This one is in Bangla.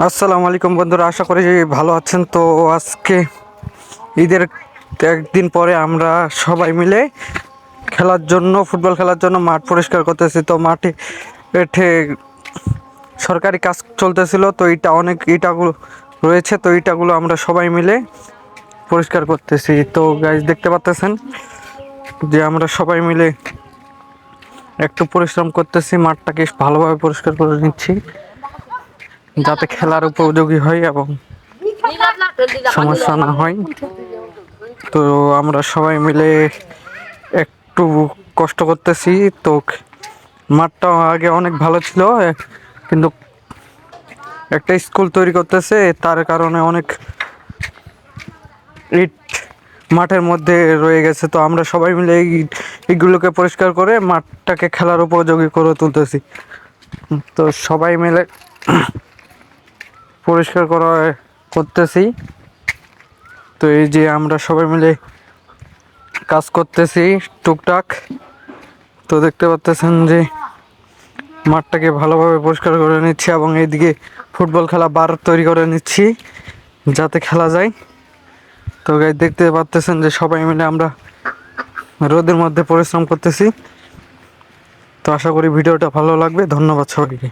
আসসালামু আলাইকুম বন্ধুরা, আশা করি ভালো আছেন। তো আজকে ঈদের একদিন পরে আমরা সবাই মিলে ফুটবল খেলার জন্য মাঠ পরিষ্কার করতেছি। তো মাঠে এঠে সরকারি কাজ চলতেছিল, তো ইটাগুলো রয়েছে, তো ইটাগুলো আমরা সবাই মিলে পরিষ্কার করতেছি। তো গাইজ দেখতে পাচ্তেছেন যে আমরা সবাই মিলে একটু পরিশ্রম করতেছি, মাঠটাকে ভালোভাবে পরিষ্কার করে নিচ্ছি যাতে খেলার উপযোগী হয় এবং সমস্যা না হয়। তো আমরা সবাই মিলে একটু কষ্ট করতেছি। তো মাঠটা আগে অনেক ভালো ছিল, কিন্তু একটা স্কুল তৈরি করতেছে, তার কারণে অনেক ইট মাঠের মধ্যে রয়ে গেছে। তো আমরা সবাই মিলে এইগুলোকে পরিষ্কার করে মাঠটাকে খেলার উপযোগী করে তুলতেছি। তো সবাই মিলে পরিষ্কার করতেছি। তো এই যে আমরা সবাই মিলে কাজ করতেছি টুকটাক। তো দেখতে পাচ্ছেন যে মাঠটাকে ভালোভাবে পরিষ্কার করে নিচ্ছি এবং এইদিকে ফুটবল খেলা বার তৈরি করে নিচ্ছি যাতে খেলা যায়। তো গাইস দেখতে পাচ্ছেন যে সবাই মিলে আমরা রোদের মধ্যে পরিশ্রম করতেছি। তো আশা করি ভিডিওটা ভালো লাগবে। ধন্যবাদ সবাইকে।